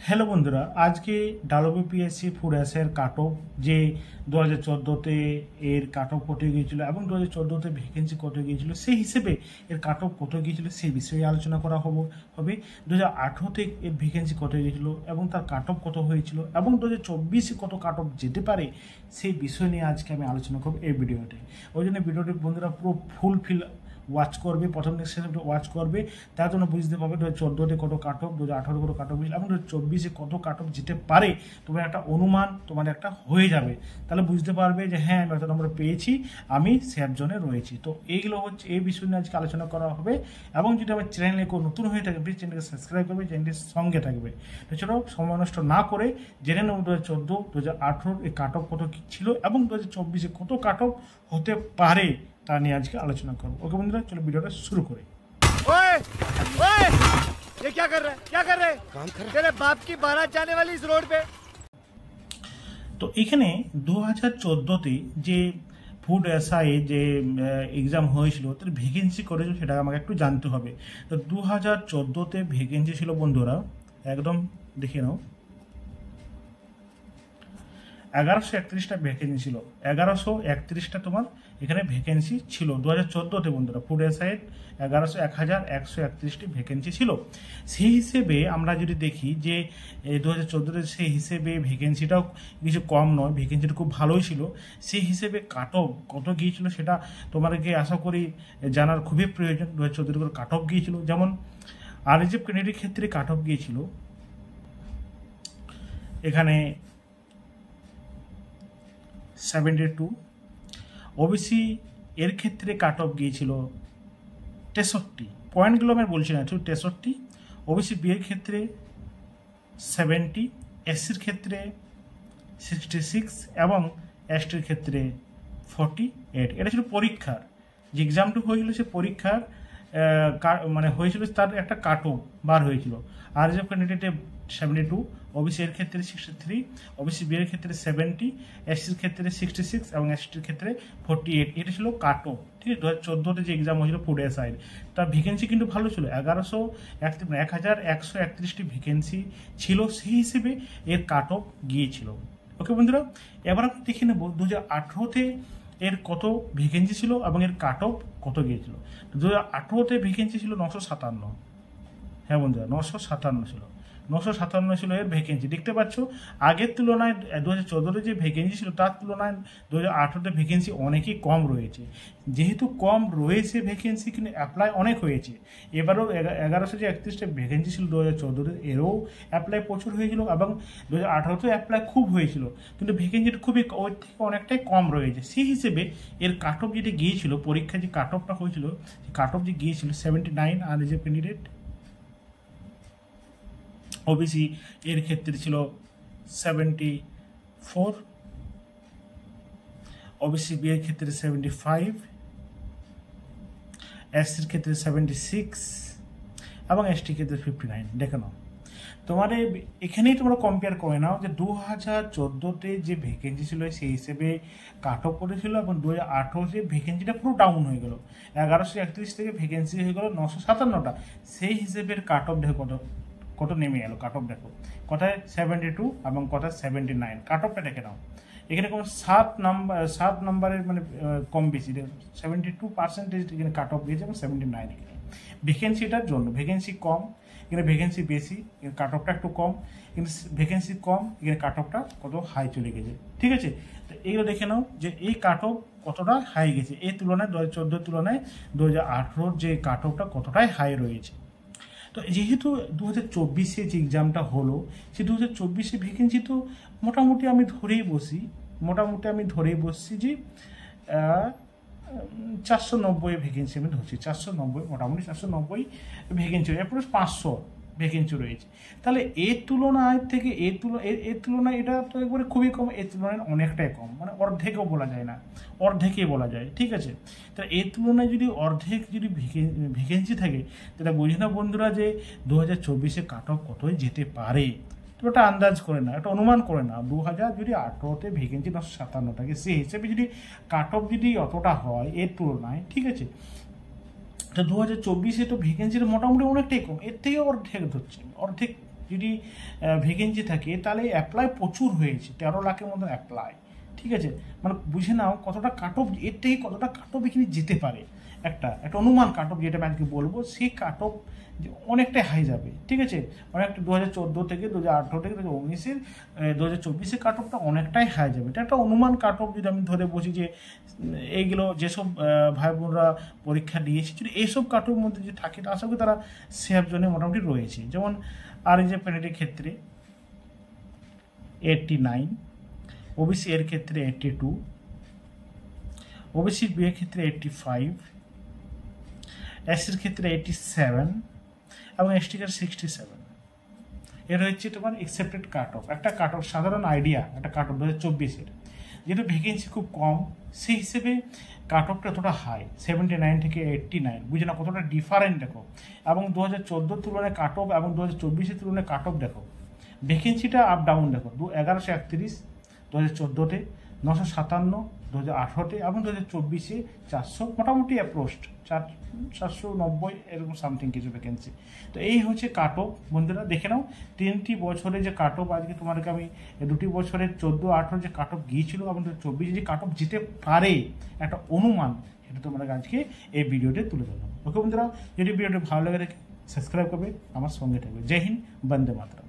Hello বন্ধুরা, আজকে WBPSC food অ্যাসের cut off যে 2014-তে এর কাট অফ কত গিয়েছিল এবং 2014-তে ভ্যাকেন্সি কত গিয়েছিল, সেই হিসেবে এর কাট অফ কত গিয়েছিল সেই বিষয়ে আলোচনা করা হবে 2018-তে এর ভ্যাকেন্সি কত গিয়েছিল এবং তার কাট অফ কত হয়েছিল এবং 2024-এ কত কাট অফ যেতে পারে সেই বিষয় নিয়ে আজকে আমি আলোচনা করবো এই ভিডিওতে। ওই জন্য ভিডিওটি বন্ধুরা পুরো ফুলফিল ওয়াচ করবে, প্রথম থেকে শেষ ওয়াচ করবে, তার জন্য বুঝতে পারবে 2014-তে কত কাট অফ, 2018 কত কাট অফ এবং 2024-এ কত কাট অফ যেতে পারে। তোমার একটা অনুমান তোমার একটা হয়ে যাবে, তাহলে বুঝতে পারবে যে হ্যাঁ আমি এত নম্বর পেয়েছি, আমি সেফ জোনে রয়েছি। তো এইগুলো হচ্ছে এই বিষয় নিয়ে আজকে আলোচনা করা হবে। এবং যদি আমার চ্যানেলে কেউ নতুন হয়ে থাকে প্লিজ চ্যানেলকে সাবস্ক্রাইব করবে, চ্যানেলটির সঙ্গে থাকবে। তো চলো সময় নষ্ট না করে জেনে নেব 2014, 2018 এই কাট অফ কত ছিল এবং 2024-এ কত কাট অফ হতে পারে তা নিয়ে আজকে আলোচনা করবো। ওকে বন্ধুরা, চলো ভিডিওটা শুরু করি। ओए, ओए, ये क्या कर रहा है? क्या कर रहे हैं? काम कर रहे हैं। तेरे बाप की बारात जाने वाली इस रोड पे। তো এখানে 2014-তে যে ফুড এসআই যে এক্সাম হয়েছিল তার ভ্যাকেন্সি করেছিল সেটা আমাকে একটু জানতে হবে। তো 2014-তে ভ্যাকেন্সি ছিল বন্ধুরা, একদম দেখে নাও, 1131টা ভ্যাকেন্সি ছিল। 1131টা তোমার এখানে ভ্যাকেন্সি ছিল 2014-তে বন্ধুরা। ফুড এসআইয়ের 1131টি ভ্যাকেন্সি ছিল। সেই হিসেবে আমরা যদি দেখি যে 2014-তে সেই হিসেবে ভ্যাকেন্সিটাও কিছু কম নয়, ভ্যাকেন্সিটা খুব ভালোই ছিল। সেই হিসেবে কাট অফ কত গিয়েছিল সেটা তোমাদেরকে আশা করি জানার খুবই প্রয়োজন। 2014-তে করে কাট অফ গিয়েছিল, যেমন আরএসএফ ক্যান্ডিডেটের ক্ষেত্রে কাট অফ গিয়েছিল এখানে 72, ওবিসি এর ক্ষেত্রে কাট অফ গিয়েছিল 63, পয়েন্টগুলো আমি বলছি না, 63, ওবিসি বি এর ক্ষেত্রে 70, এসসির ক্ষেত্রে 66 এবং এসটির ক্ষেত্রে 48। এটা ছিল পরীক্ষার যে এক্সামটা হয়েছিল, সে পরীক্ষার মানে হয়েছিল তার একটা কাট অফ বার হয়েছিল। আর যে ক্যান্ডিডেটে 72, ওবিসি এর ক্ষেত্রে 63, ওবিসি বি এর ক্ষেত্রে 70, এসসির ক্ষেত্রে 66 এবং এসটির ক্ষেত্রে 48। এটা ছিল কাট অফ, ঠিক আছে। 2014-তে যে এক্সাম হয়েছিল ফুড এসআই, তার ভ্যাকেন্সি কিন্তু ভালো ছিল, 1131টি ভ্যাকেন্সি ছিল, সেই হিসেবে এর কাট অফ গিয়েছিল। ওকে বন্ধুরা, এবার আমরা দেখে নেব 2018-তে এর কত ভ্যাকেন্সি ছিল এবং এর কাট অফ কত গিয়েছিল। 2018-তে ভ্যাকেন্সি ছিল 957। হ্যাঁ বন্ধুরা, 957 ছিল, 957 ছিল এর ভ্যাকেন্সি। দেখতে পাচ্ছ আগের তুলনায় 2014-তে যে ভ্যাকেন্সি ছিল তার তুলনায় 2018-তে ভ্যাকেন্সি অনেকই কম রয়েছে। যেহেতু কম রয়েছে ভ্যাকেন্সি, কিন্তু অ্যাপ্লাই অনেক হয়েছে। এবারও 1131টা ভ্যাকেন্সি ছিল 2014-তে, এরও অ্যাপ্লাই প্রচুর হয়েছিল এবং 2018-তেও অ্যাপ্লাই খুব হয়েছিল, কিন্তু ভ্যাকেন্সিটা খুবই ওর থেকে অনেকটাই কম রয়েছে। সেই হিসেবে এর কাট অফ যেটা গিয়েছিল, পরীক্ষায় যে কাট অফটা হয়েছিল, কাট অফ যে গিয়েছিল 79। আর যে ক্যান্ডিডেট ওবিসি এর ক্ষেত্রে ছিল 74, ওবিসি বি এর ক্ষেত্রে 75, এসসির ক্ষেত্রে 76 এবং এসটির ক্ষেত্রে 59। দেখে নাও, তোমার এখানেই তোমরা কম্পেয়ার করে নাও যে 2014-তে যে ভ্যাকেন্সি ছিল সেই হিসেবে কাট অফ করেছিল এবং 2018-তে ভ্যাকেন্সিটা পুরো ডাউন হয়ে গেল। 1131 থেকে ভ্যাকেন্সি হয়ে গেল 957টা। সেই হিসেবের কাট অফ দেখো কত নেমে গেল। কাট অফ দেখো কোথায় 72 এবং কোথায় 79। কাট অফটা দেখে নাও, এখানে কোনো 7 নাম্বারের মানে কম বেশি 72% এখানে কাট অফ গিয়েছে এবং 79 এখানে। ভ্যাকেন্সিটার জন্য ভ্যাকেন্সি কম, এখানে ভ্যাকেন্সি বেশি, এখানে কাট অফটা একটু কম, কিন্তু ভ্যাকেন্সি কম, এখানে কাট অফটা কত হাই চলে গেছে, ঠিক আছে। তো এইগুলো দেখে নাও যে এই কাট অফ কতটা হাই গেছে, এই তুলনায় 2014-এর তুলনায় 2018-র যে কাট অফটা কতটাই হাই রয়েছে। তো যেহেতু 2024-এ যে এক্সামটা হলো, সেই 2024-এ ভ্যাকেন্সি তো মোটামুটি আমি ধরেই বসছি যে 490 ভ্যাকেন্সি আমি ধরছি, 490, মোটামুটি 490 ভ্যাকেন্সি, এরপরে 500 ভ্যাকেন্সি রয়েছে। তাহলে এর তুলনায় এটা তো একবারে খুবই কম, এর তুলনায় অনেকটাই কম, মানে অর্ধেকও বলা যায় না, অর্ধেকই বলা যায়, ঠিক আছে। তাহলে এর তুলনায় যদি অর্ধেক যদি ভ্যাকেন্সি থাকে, তাহলে বুঝে না বন্ধুরা যে 2024-এ কাট অফ কতই যেতে পারে। তো ওটা আন্দাজ করে না, একটা অনুমান করে না। 2018-তে ভ্যাকেন্সি 957 থাকে, সেই হিসেবে যদি কাট অফ যদি অতটা হয় এর তুলনায়, ঠিক আছে, তো 2024-এ তো ভ্যাকেন্সিটা মোটামুটি অনেকটাই কম, এর থেকে অর্ধেক ধরছে, অর্ধেক যদি ভ্যাকেন্সি থাকে তাহলে অ্যাপ্লাই প্রচুর হয়েছে, 13 লাখের মতো অ্যাপ্লাই। ঠিক আছে, মানে বুঝে নাও কতটা কাট অফ, এর থেকে কতটা কাট অফ এখানে যেতে পারে। একটা অনুমান কাট অফ যেটা আমি আজকে বলবো, সেই কাট অফ অনেকটাই হাই যাবে। ঠিক আছে, অনেকটা 2014 থেকে 2018 থেকে 2019-এর 2024-এর কাট অফটা অনেকটাই হাই যাবে। এটা একটা অনুমান কাট অফ যদি আমি ধরে বসি যে এইগুলো যেসব ভাই বোনরা পরীক্ষা দিয়েছে যদি এইসব কাট অফের মধ্যে যে থাকে আশা করি তারা সেফ জোনে মোটামুটি রয়েছে। যেমন আর এই যে পেনেটের ক্ষেত্রে 89, ওবিসি এর ক্ষেত্রে 82, ওবিসি বি এর ক্ষেত্রে 85, এসির ক্ষেত্রে 87 এবং এসটির 67। এর হচ্ছে তোমার অ্যাকসেপ্টেড কাট অফ। একটা কাট অফ সাধারণ আইডিয়া, একটা কাট অফ 2024-এর, যেহেতু ভ্যাকেন্সি খুব কম সেই হিসেবে কাট অফটা এতটা হাই, 79 থেকে 89। বুঝে না কতটা ডিফারেন্ট দেখো। এবং 2014 তুলনায় কাট অফ এবং 2024-এর তুলনায় কাট অফ দেখো, ভ্যাকেন্সিটা আপ ডাউন দেখো। 1131 2014-তে, 957 2018-তে এবং 2024-এ 400, মোটামুটি অ্যাপ্রোস্ট 490 এরকম সামথিং কিছু ভ্যাকেন্সি। তো এই হচ্ছে কাট অফ বন্ধুরা, দেখে নাও 3টি বছরে যে কাট অফ, আজকে তোমাদেরকে আমি 2টি বছরের 14-18 যে কাট অফ গিয়েছিল এবং 2024-এ যে কাট অফ যেতে পারে একটা অনুমান, সেটা তোমাদের আজকে এই ভিডিওতে তুলে ধরলাম। ওকে বন্ধুরা, যদি ভিডিওটি ভালো লাগে থাকে সাবস্ক্রাইব করবে, আমার সঙ্গে থাকবে। জয় হিন্দ, বন্দে মাতরম।